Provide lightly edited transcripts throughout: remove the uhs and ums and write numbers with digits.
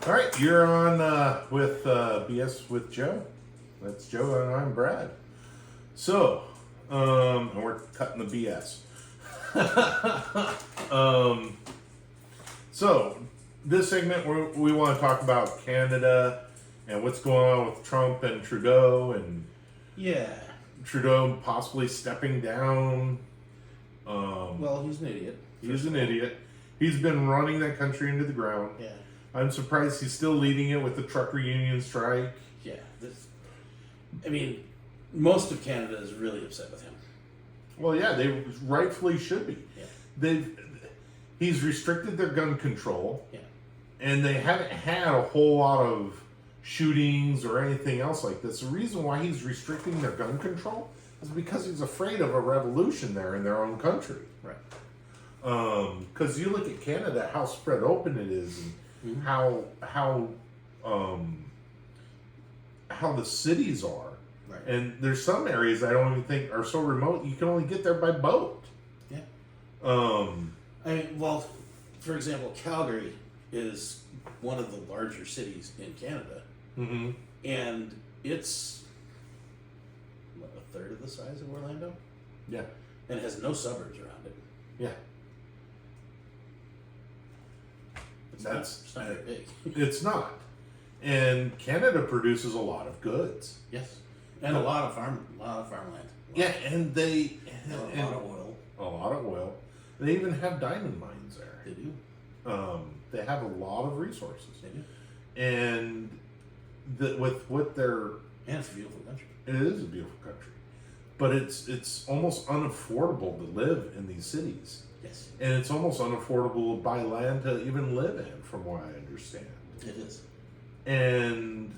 All right, you're on with BS with Joe. That's Joe, and I'm Brad. So, and we're cutting the BS. So, this segment we want to talk about Canada and what's going on with Trump and Trudeau, and Trudeau possibly stepping down. Well, he's an idiot. He's an idiot. He's been running that country into the ground. Yeah. I'm surprised he's still leading it with the trucker union strike. Yeah. Most of Canada is really upset with him. Well, yeah, they rightfully should be. Yeah. He's restricted their gun control. Yeah. And they haven't had a whole lot of shootings or anything else like this. The reason why he's restricting their gun control is because he's afraid of a revolution there in their own country. Right. Because you look at Canada, how spread open it is, and how the cities are. Right. And there's some areas I don't even think are so remote you can only get there by boat. Yeah. Um, For example, Calgary is one of the larger cities in Canada, and it's a third of the size of Orlando. Yeah. And it has no suburbs around it. Yeah. It's not very big. It's not. And Canada produces a lot of goods. Yes. And a lot of farmland. Yeah, and they a lot of oil. A lot of oil. They even have diamond mines there. They do. They have a lot of resources. They do. And with what they're... And it's a beautiful country. It is a beautiful country. But it's almost unaffordable to live in these cities. Yes. And it's almost unaffordable to buy land to even live in, from what I understand. It is. And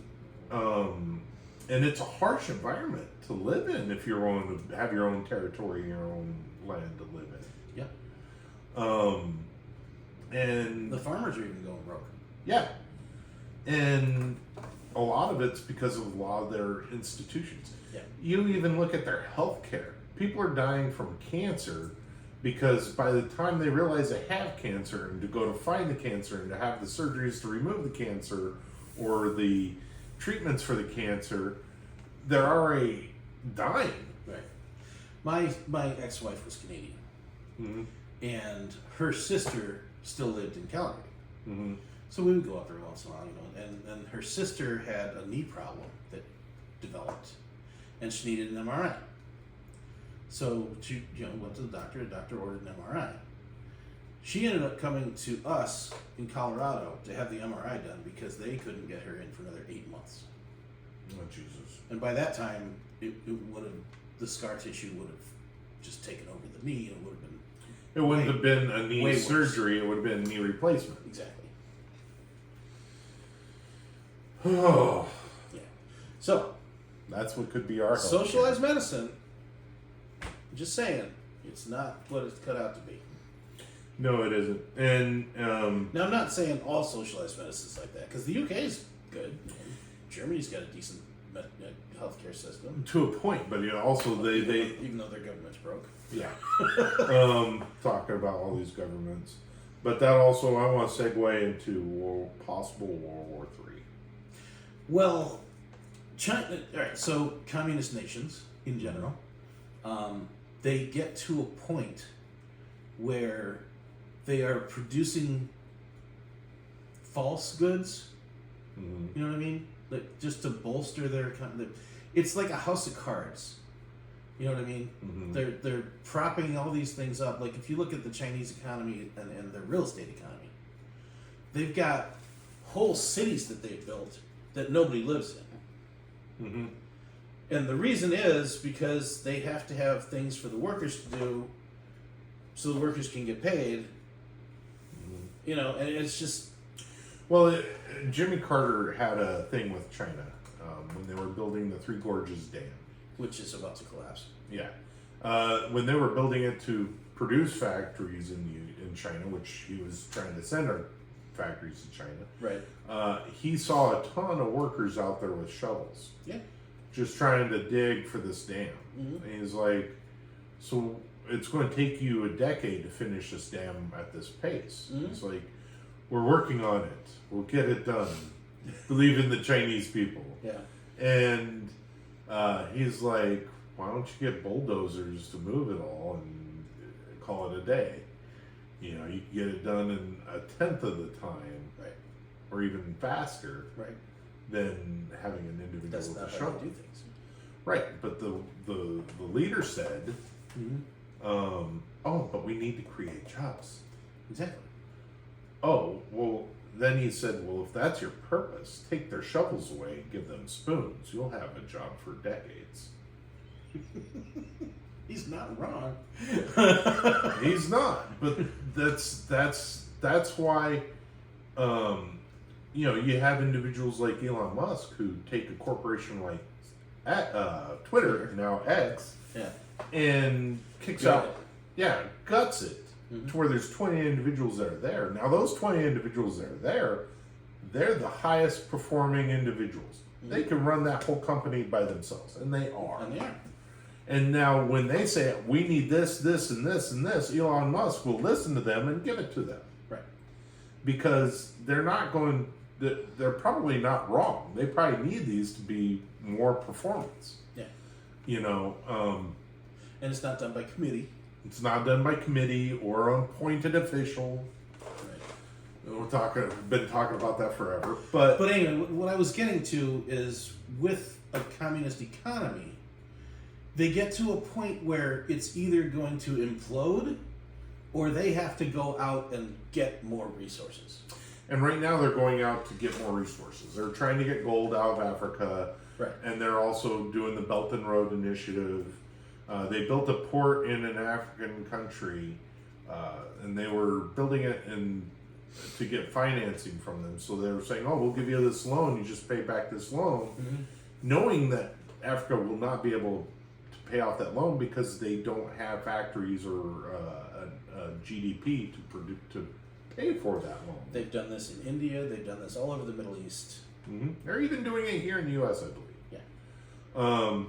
it's a harsh environment to live in if you're going to have your own territory, your own land to live in. Yeah. And the farmers are even going broke. Yeah. And a lot of it's because of a lot of their institutions. Yeah. You even look at their health care. People are dying from cancer because by the time they realize they have cancer, and to go to find the cancer and to have the surgeries to remove the cancer or the treatments for the cancer, they're already dying. Right. My ex-wife was Canadian, and her sister still lived in Calgary. So we would go up there once in a while, and her sister had a knee problem that developed, and she needed an MRI. So she went to the doctor ordered an MRI. She ended up coming to us in Colorado to have the MRI done because they couldn't get her in for another 8 months. Oh, Jesus. And by that time, the scar tissue would have just taken over the knee, and it would have been... It wouldn't have been a knee way surgery, it would have been a knee replacement. Exactly. Oh. Yeah. So, that's what could be our socialized medicine, just saying, it's not what it's cut out to be. No, it isn't. And now, I'm not saying all socialized medicine is like that, because the UK is good. Germany's got a decent healthcare system to a point, but also they even though their government's broke. Yeah. Talking about all these governments, but that also I want to segue into possible World War III. Well, China. All right. So communist nations in general, they get to a point where they are producing false goods. You know what I mean? Like just to bolster their. It's like a house of cards. You know what I mean? They're propping all these things up. Like if you look at the Chinese economy and their real estate economy, they've got whole cities that they've built that nobody lives in. And the reason is because they have to have things for the workers to do so the workers can get paid. And it's just... Well, Jimmy Carter had a thing with China when they were building the Three Gorges Dam. Which is about to collapse. Yeah. When they were building it to produce factories in China, which he was trying to send our factories to China. Right. He saw a ton of workers out there with shovels. Yeah. Just trying to dig for this dam. And he's like, so it's going to take you a decade to finish this dam at this pace. It's like, we're working on it. We'll get it done. Believe in the Chinese people. Yeah. And he's like, why don't you get bulldozers to move it all and call it a day? You know, you can get it done in 1/10 of the time, Right. or even faster, Right. than having an individual That's with not a how shovel. they do things. Right, but the leader said, oh, but we need to create jobs. Exactly. Oh, well, then he said, well, if that's your purpose, take their shovels away and give them spoons. You'll have a job for decades. He's not wrong. He's not, but that's why, you know, you have individuals like Elon Musk who take a corporation like Twitter, now X, Yeah. and kicks out, guts it to where there's 20 individuals that are there. Now those 20 individuals that are there, they're the highest performing individuals. They can run that whole company by themselves, and they are. And they are. And now when they say, we need this, this, and this, and this, Elon Musk will listen to them and give it to them. Right. Because they're probably not wrong. They probably need these to be more performance. Yeah. You know, And it's not done by committee. it's not done by committee or appointed official. Right. We've been talking about that forever. But anyway, what I was getting to is with a communist economy, they get to a point where it's either going to implode or they have to go out and get more resources. And right now they're going out to get more resources. They're trying to get gold out of Africa. Right. And they're also doing the Belt and Road Initiative. They built a port in an African country, and they were building it to get financing from them. So they were saying, oh, we'll give you this loan. You just pay back this loan. Knowing that Africa will not be able to pay off that loan because they don't have factories or a GDP to pay for that loan. They've done this in India. They've done this all over the Middle East. They're even doing it here in the U.S., I believe. Yeah.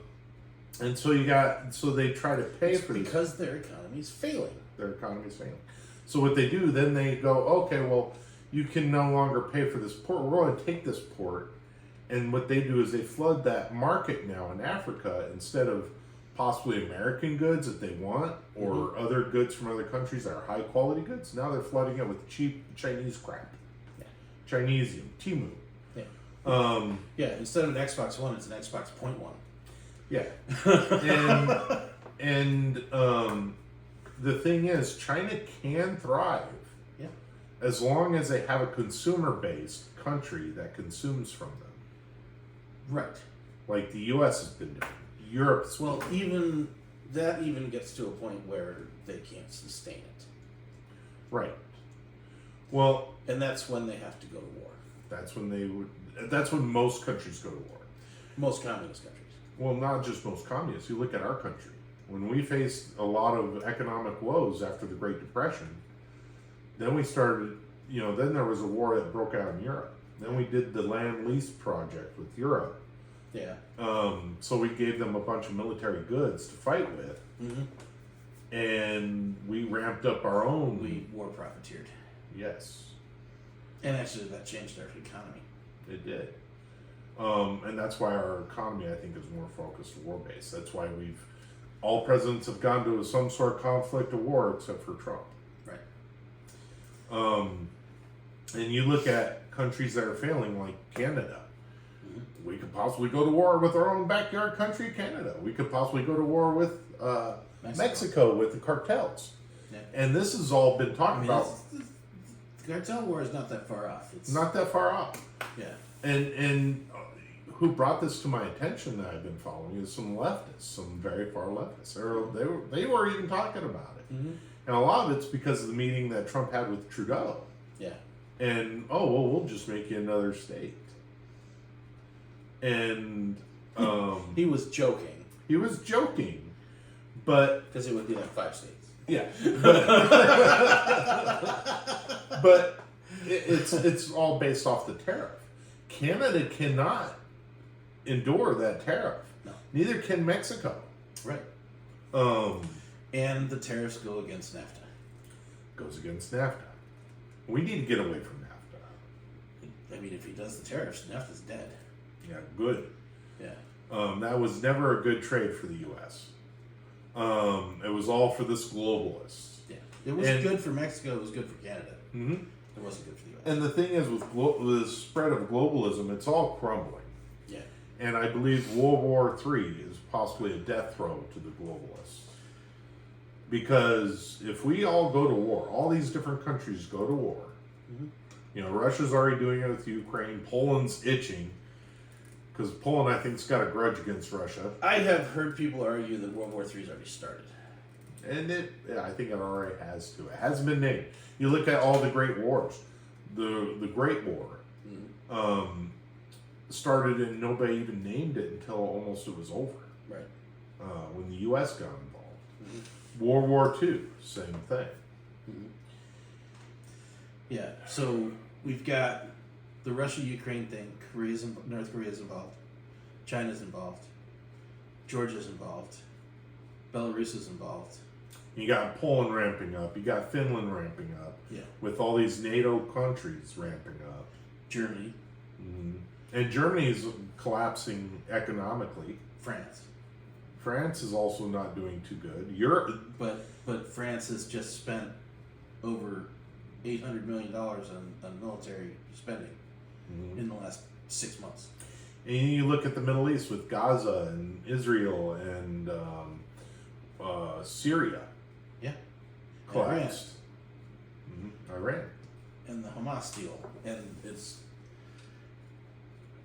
And so they try to pay for this. Because their economy's failing. Their economy's failing. So what they do, then they go, okay, well, you can no longer pay for this port. We're going to take this port. And what they do is they flood that market now in Africa instead of possibly American goods that they want or other goods from other countries that are high quality goods. Now they're flooding it with cheap Chinese crap. Yeah. Chinesium, Temu. Yeah. Instead of an Xbox One, it's an Xbox Point One. Yeah. and the thing is, China can thrive. Yeah. As long as they have a consumer-based country that consumes from them. Right. Like the U.S. has been doing. Europe's Well, even gets to a point where they can't sustain it. right. Well, And that's when they have to go to war. that's when most countries go to war. Most communist countries. Well, not just most communists. You look at our country. When we faced a lot of economic woes after the Great Depression, then we started, then there was a war that broke out in Europe. Then we did the land lease project with Europe. Yeah. So we gave them a bunch of military goods to fight with. And we ramped up our own. We war profiteered. Yes. And actually that changed our economy. It did. And that's why our economy, I think, is more focused war-based. That's why all presidents have gone to some sort of conflict or war except for Trump. Right. And you look at countries that are failing, like Canada. We could possibly go to war with our own backyard country, Canada. We could possibly go to war with Mexico with the cartels. Yeah. And this has all been talked about. The cartel war is not that far off. It's not that far off. Yeah. And who brought this to my attention that I've been following is some leftists, some very far leftists. They were even talking about it. And a lot of it's because of the meeting that Trump had with Trudeau. Yeah. And, we'll just make you another state. And he was joking. He was joking, but because it would be like 5 states. Yeah, but it's all based off the tariff. Canada cannot endure that tariff. No. Neither can Mexico. Right. And the tariffs go against NAFTA. Goes against NAFTA. We need to get away from NAFTA. I mean, if he does the tariffs, NAFTA's dead. Yeah, good. Yeah. That was never a good trade for the U.S. It was all for this globalist. Yeah. It was good for Mexico. It was good for Canada. Mm-hmm. It wasn't good for the U.S. And the thing is, with the spread of globalism, it's all crumbling. Yeah. And I believe World War III is possibly a death throw to the globalists. Because if we all go to war, all these different countries go to war. Mm-hmm. You know, Russia's already doing it with Ukraine. Poland's itching. Because Poland, I think, has got a grudge against Russia. I have heard people argue that World War III's already started. And I think it already has to. It hasn't been named. You look at all the great wars. The Great War started and nobody even named it until almost it was over. Right. When the U.S. got involved. Mm-hmm. World War II, same thing. Mm-hmm. Yeah. So we've got the Russia-Ukraine thing. North Korea's involved. China's involved. Georgia's involved. Belarus is involved. You got Poland ramping up. You got Finland ramping up. Yeah. With all these NATO countries ramping up. Germany. Mm-hmm. And Germany's collapsing economically. France is also not doing too good. Europe, but France has just spent over $800 million on military spending in the last 6 months. And you look at the Middle East with Gaza and Israel and Syria. Yeah. Collapsed. Iran. And the Hamas deal. And it's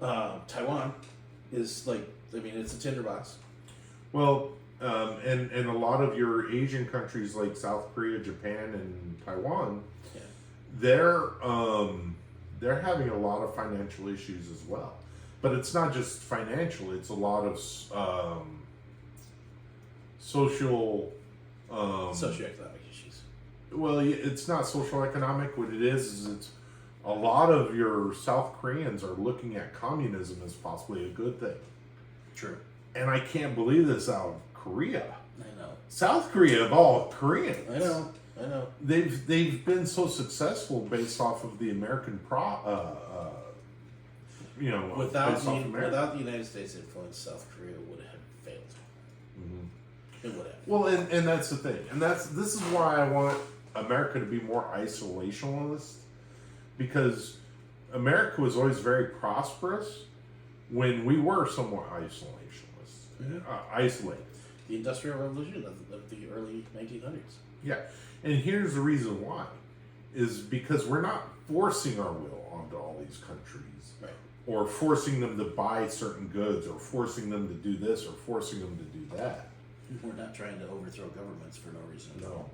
Taiwan is it's a tinderbox. Well, and a lot of your Asian countries like South Korea, Japan, and Taiwan, they're having a lot of financial issues as well. But it's not just financial; it's a lot of socioeconomic issues. Well, it's not social economic. What it is it's a lot of your South Koreans are looking at communism as possibly a good thing. True. And I can't believe this out of Korea. I know. South Korea of all Koreans. I know. They've been so successful based off of the American without the United States influence, South Korea would have failed. Mm-hmm. It would have. Well, and that's the thing, and this is why I want America to be more isolationist, because America was always very prosperous when we were somewhat isolationist. Isolated. The Industrial Revolution of the early 1900s. Yeah, and here's the reason why, is because we're not forcing our will onto all these countries, right? Or forcing them to buy certain goods, or forcing them to do this, or forcing them to do that. We're not trying to overthrow governments for no reason. No,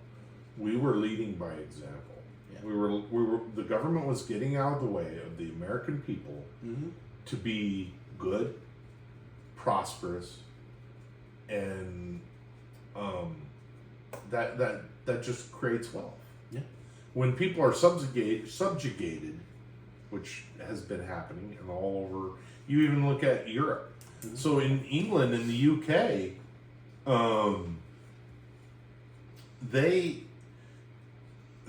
we were leading by example. Yeah. We were. The government was getting out of the way of the American people to be good, prosperous, and that just creates wealth. Yeah. When people are subjugated, which has been happening and all over, you even look at Europe. Mm-hmm. So in England and the UK, they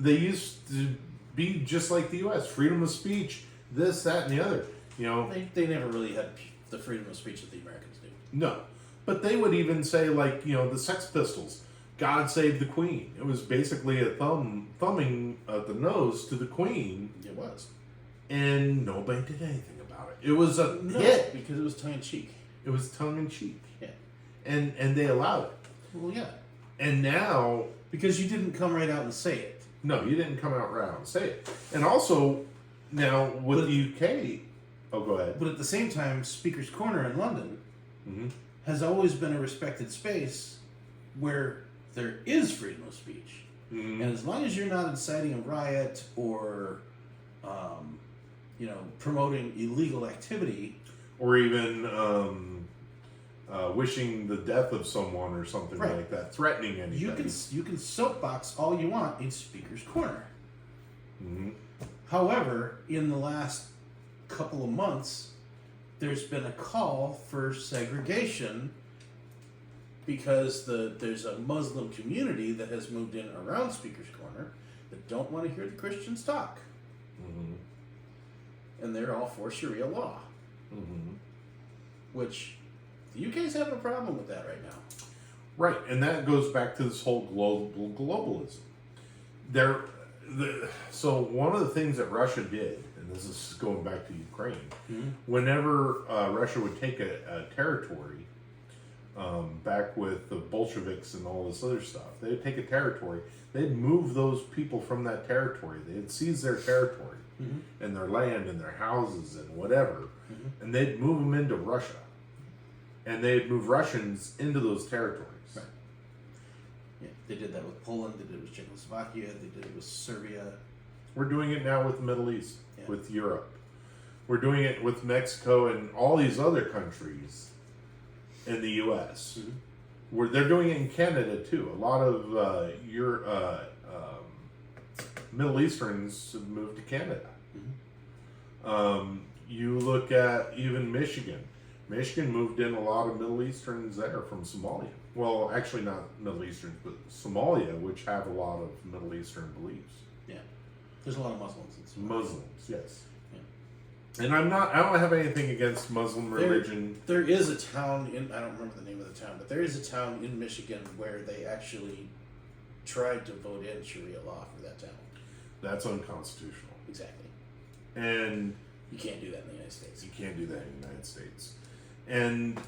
used to be just like the U.S. Freedom of speech, this, that, and the other. You know, they never really had the freedom of speech that the Americans do. No, but they would even say, like, the Sex Pistols, "God Save the Queen." It was basically a thumbing at the nose to the Queen. It was, and nobody did anything about it. It was a hit because it was tongue in cheek. It was tongue in cheek. Yeah, and they allowed it. Well, yeah. And now, because you didn't come right out and say it. No, you didn't come out right out and say it. And also, now with the UK, oh, go ahead. But at the same time, Speaker's Corner in London has always been a respected space where there is freedom of speech. Mm-hmm. And as long as you're not inciting a riot or, promoting illegal activity, or even wishing the death of someone or something like that, threatening anybody. You can soapbox all you want in Speaker's Corner. Mm-hmm. However, in the last couple of months, there's been a call for segregation because there's a Muslim community that has moved in around Speaker's Corner that don't want to hear the Christians talk. Mm-hmm. and they're all for Sharia law. Mm-hmm. Which the UK's having a problem with that right now. Right, and that goes back to this whole global globalism. So one of the things that Russia did, and this is going back to Ukraine, whenever Russia would take a territory, back with the Bolsheviks and all this other stuff, they'd take a territory, they'd move those people from that territory, they'd seize their territory and their land and their houses and whatever, and they'd move them into Russia, and they'd move Russians into those territories. Right. Yeah, they did that with Poland, they did it with Czechoslovakia, they did it with Serbia. We're doing it now with the Middle East, with Europe. We're doing it with Mexico and all these other countries in the U.S. They're doing it in Canada too. A lot of Middle Easterns have moved to Canada. You look at even Michigan. Michigan moved in a lot of Middle Easterns there from Somalia. Well, actually not Middle Easterns, but Somalia, which have a lot of Middle Eastern beliefs. Yeah. There's a lot of Muslims in Somalia. Muslims, yes. Yeah. And I don't have anything against Muslim religion. There is a town I don't remember the name of the town, but there is a town in Michigan where they actually tried to vote in Sharia law for that town. That's unconstitutional. Exactly. And you can't do that in the United States. You can't do that in the United States. And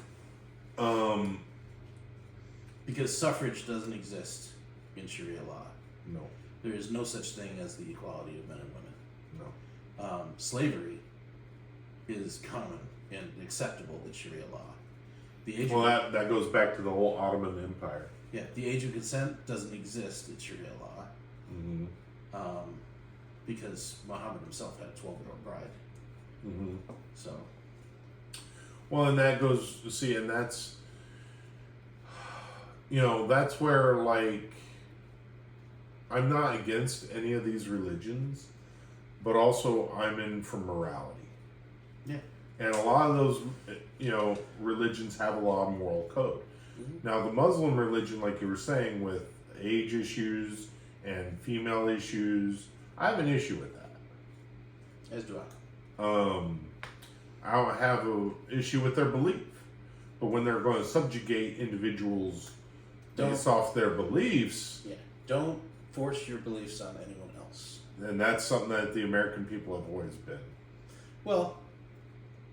because suffrage doesn't exist in Sharia law. No. There is no such thing as the equality of men and women. No. Slavery is common and acceptable in Sharia law. That goes back to the whole Ottoman Empire. Yeah, the age of consent doesn't exist in Sharia law. Because Muhammad himself had a 12-year-old bride. So. Well, and that goes, and that's, that's where, like, I'm not against any of these religions, but also I'm in for morality. Yeah. And a lot of those, religions have a lot of moral code. Now, the Muslim religion, like you were saying, with age issues and female issues, I have an issue with that. As do I don't have an issue with their belief. But when they're going to subjugate individuals based off their beliefs... Yeah, don't force your beliefs on anyone else. And that's something that the American people have always been. Well,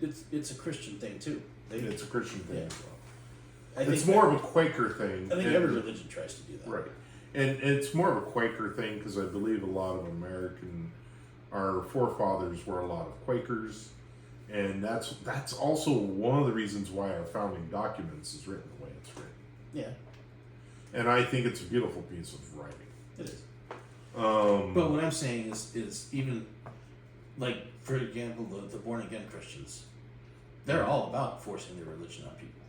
it's a Christian thing, too. It's a Christian thing as well. It's more of a Quaker thing. I think every religion tries to do that. Right. And it's more of a Quaker thing because I believe a lot of our forefathers were a lot of Quakers. And that's also one of the reasons why our founding documents is written the way it's written. Yeah. And I think it's a beautiful piece of writing. It is. But what I'm saying is even, like, for example, the born-again Christians, they're all about forcing their religion on people.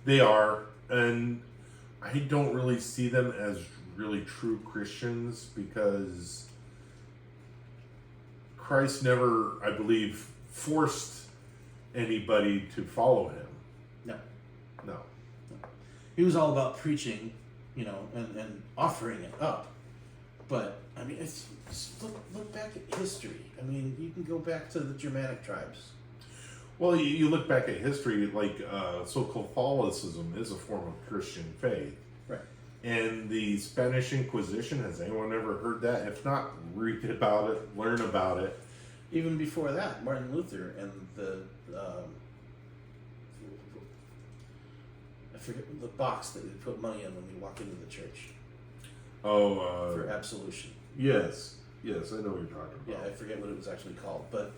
They are. And I don't really see them as really true Christians because Christ never, I believe, forced anybody to follow him. No. He was all about preaching, and offering it up. But I mean, look back at history. I mean, you can go back to the Germanic tribes. Well, you look back at history, like so-called Catholicism is a form of Christian faith. Right. And the Spanish Inquisition, has anyone ever heard that? If not, read about it, learn about it. Even before that, Martin Luther and I forget the box that we put money in when we walk into the church. For absolution. Yes, I know what you're talking about. Yeah, I forget what it was actually called, but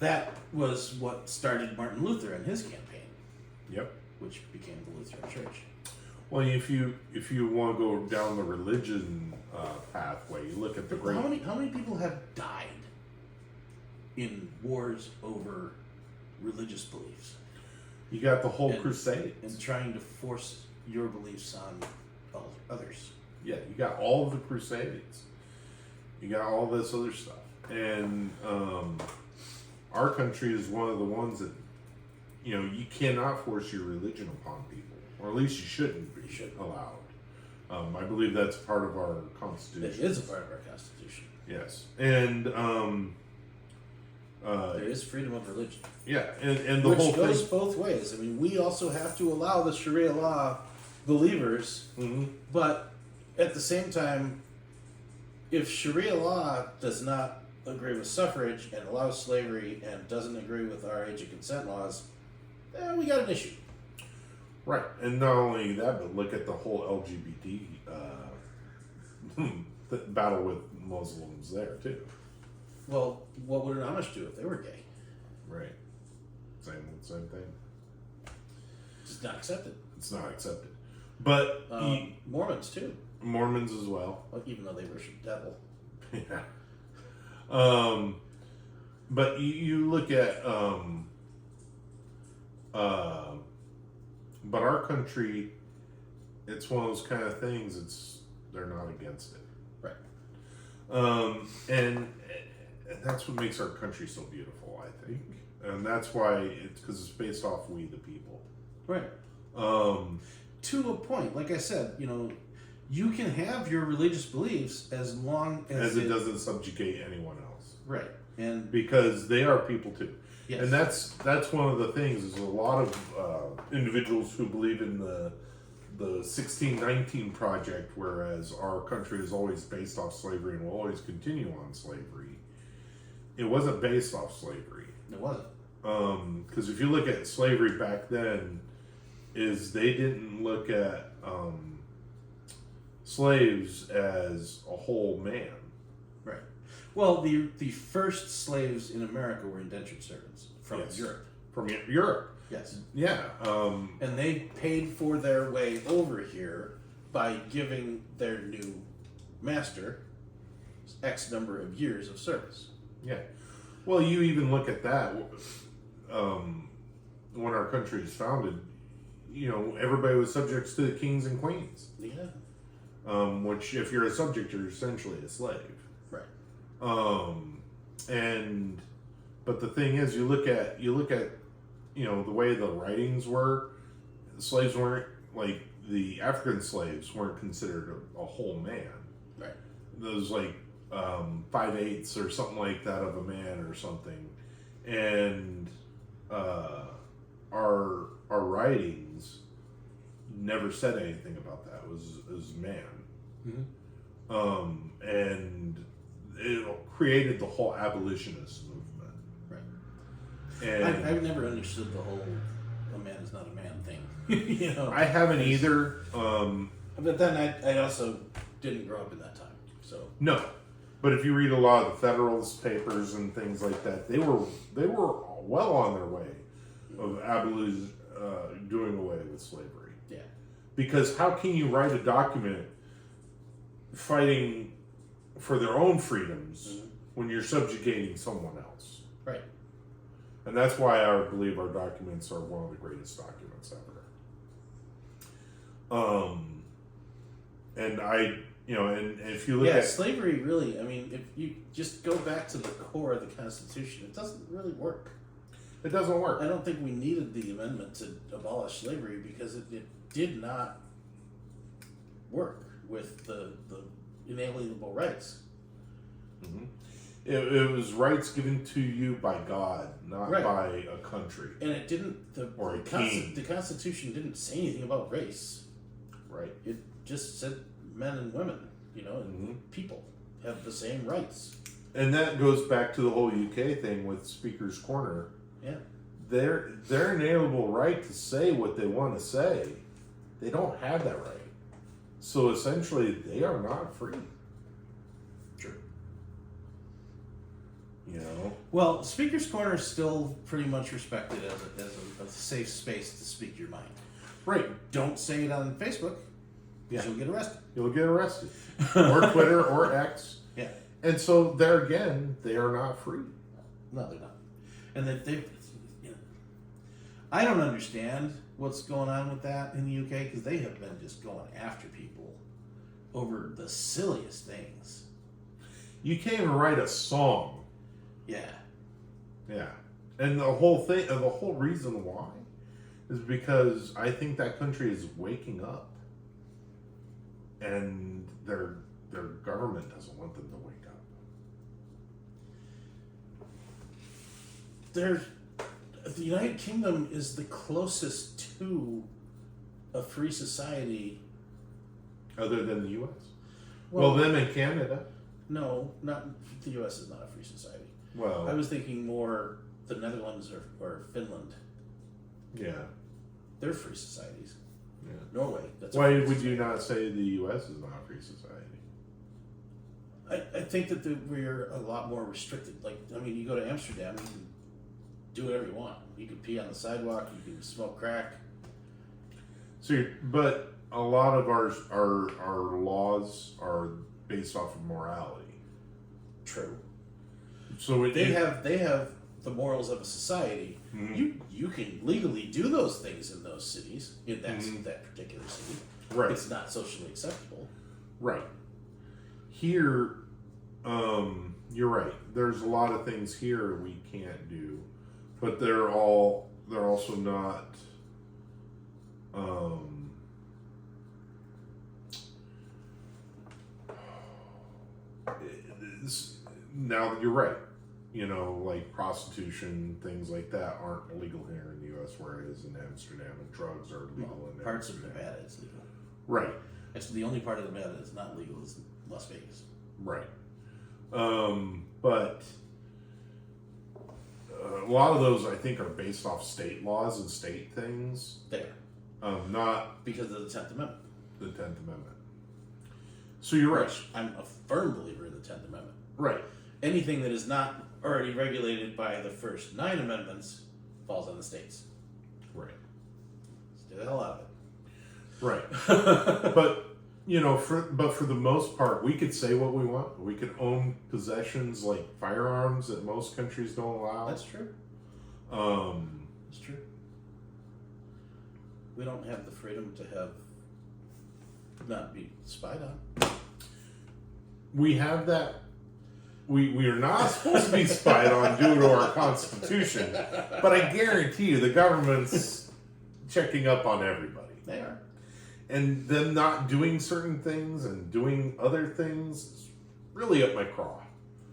that was what started Martin Luther and his campaign. Yep. Which became the Lutheran Church. Well, if you want to go down the religion pathway, you look at the great. How many people have died in wars over religious beliefs? You got the whole Crusades. And trying to force your beliefs on others. Yeah, you got all of the Crusades. You got all this other stuff. And our country is one of the ones that, you cannot force your religion upon people. Or at least you shouldn't be allowed. I believe that's part of our Constitution. It is a part of our Constitution. Yes. And There is freedom of religion. Yeah, and the Which whole goes thing. both ways. I mean, we also have to allow the Sharia law believers, but at the same time, if Sharia law does not agree with suffrage and allows slavery and doesn't agree with our age of consent laws, we got an issue. Right, and not only that, but look at the whole LGBT battle with Muslims there too. Well, what would an Amish do if they were gay? Right, same thing. It's not accepted. It's not accepted, but Mormons too. Mormons as well. Even though they worship the devil. Yeah. But you look at but our country, it's one of those kind of things. They're not against it, right? And that's what makes our country so beautiful, I think, and that's why because it's based off we the people, right? To a point, like I said, you can have your religious beliefs as long as it doesn't subjugate anyone else, right? And because they are people too. Yes. And that's one of the things is a lot of individuals who believe in the 1619 project, whereas our country is always based off slavery and will always continue on slavery. It wasn't based off slavery. It wasn't. Because if you look at slavery back then, is they didn't look at slaves as a whole man. Right. Well, the first slaves in America were indentured servants from Europe. From Europe. Yes. Yeah. And they paid for their way over here by giving their new master X number of years of service. Yeah. Well, you even look at that. When our country is founded, everybody was subjects to the kings and queens. Yeah. Which, if you're a subject, you're essentially a slave. Right. But the thing is, you look at the way the writings were. Slaves weren't like the African slaves weren't considered a whole man. Right. Those 5/8 or something like that of a man or something, and our writings never said anything about that. It was man, and it created the whole abolitionist movement. Right. And I've never understood the whole "a man is not a man" thing. I haven't either. But then I also didn't grow up in that time, so No, but if you read a lot of the Federalist Papers and things like that, they were well on their way of doing away with slavery. Yeah. Because how can you write a document fighting for their own freedoms when you're subjugating someone else? Right. And that's why I believe our documents are one of the greatest documents ever. And if you look at slavery, really, I mean, if you just go back to the core of the Constitution, it doesn't really work. it doesn't work. I don't think we needed the amendment to abolish slavery because it did not work with the inalienable rights. Mm-hmm. It was rights given to you by God, not by a country. And it didn't. The Constitution didn't say anything about race. Right. It just said men and women, and people have the same rights. And that goes back to the whole UK thing with Speaker's Corner. Yeah. Their inalienable right to say what they want to say, they don't have that right. So essentially, they are not free. True. Well, Speaker's Corner is still pretty much respected as a safe space to speak your mind. Right. Don't say it on Facebook, because you'll get arrested. You'll get arrested. Or Twitter or X. Yeah. And so there again, they are not free. No, they're not. And they I don't understand what's going on with that in the UK, because they have been just going after people over the silliest things. You can't even write a song. Yeah. Yeah. And the whole thing, and the whole reason why is because I think that country is waking up. And their government doesn't want them to wake up. the United Kingdom is the closest to a free society. Other than the U.S. Well, them in Canada. No, not the U.S. is not a free society. Well, I was thinking more the Netherlands or Finland. Yeah. They're free societies. Yeah. Norway. That's Why would you not say the U.S. is not a free society? I think that we're a lot more restricted. Like, I mean, you go to Amsterdam, you can do whatever you want. You can pee on the sidewalk. You can smoke crack. So, but a lot of our laws are based off of morality. True. So they have the morals of a society. Mm-hmm. You can legally do those things in those cities, in that particular city. Right. It's not socially acceptable. Right. Here, you're right. There's a lot of things here we can't do, but they're also not. Now you're right. You know, like prostitution, things like that aren't illegal here in the U.S., whereas in Amsterdam, and drugs are legal in Parts Amsterdam. of Nevada is legal. Right. Actually, the only part of Nevada that's not legal is Las Vegas. Right. But a lot of those, I think, are based off state laws and state things. There. Not because of the 10th Amendment. The 10th Amendment. So you're right. I'm a firm believer in the 10th Amendment. Right. Anything that is not already regulated by the first 9 amendments falls on the states. Right. Stay the hell out of it. Right. But you know, for the most part, we could say what we want. We could own possessions like firearms that most countries don't allow. That's true. That's true. We don't have the freedom to have not be spied on. We have that. We are not supposed to be spied on due to our Constitution, but I guarantee you the government's checking up on everybody. They are. And them not doing certain things and doing other things is really up my craw.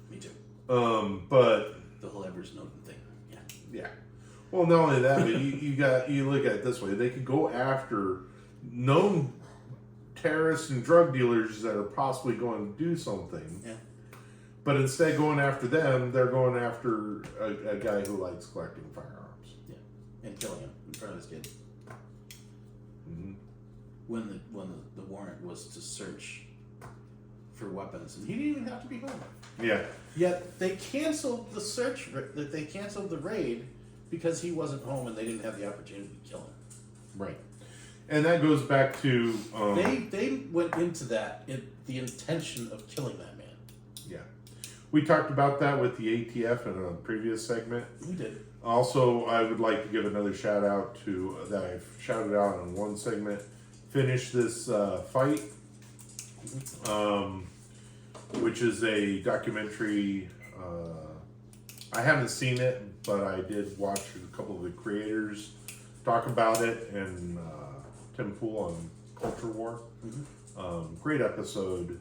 Me too. But the whole Edward Snowden thing. Yeah. Yeah. Well, not only that, but you look at it this way: they could go after known terrorists and drug dealers that are possibly going to do something. Yeah. But instead of going after them, they're going after a guy who likes collecting firearms. Yeah. And killing him in front of his kid. Mm-hmm. When the warrant was to search for weapons, and he didn't even have to be home. Yeah. Yet they canceled the search. That they canceled the raid because he wasn't home, and they didn't have the opportunity to kill him. Right. And that goes back to they went into that in the intention of killing that man. Yeah. We talked about that with the ATF in a previous segment. We did. Also, I would like to give another shout out to that I've shouted out in one segment. Finish This Fight, which is a documentary. I haven't seen it, but I did watch a couple of the creators talk about it, and Tim Pool on Culture War. Mm-hmm. Great episode.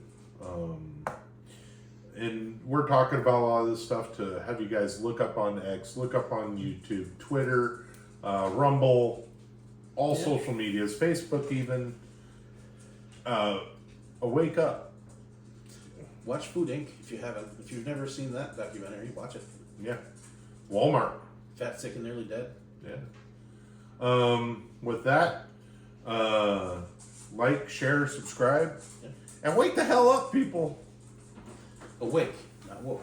And we're talking about a lot of this stuff to have you guys look up on X, look up on YouTube, Twitter, Rumble, all social medias, Facebook even. Wake up. Watch Food Inc. if you haven't. If you've never seen that documentary, watch it. Yeah. Walmart. Fat, Sick, and Nearly Dead. Yeah. With that, like, share, subscribe, and wake the hell up, people. Awake, not woke.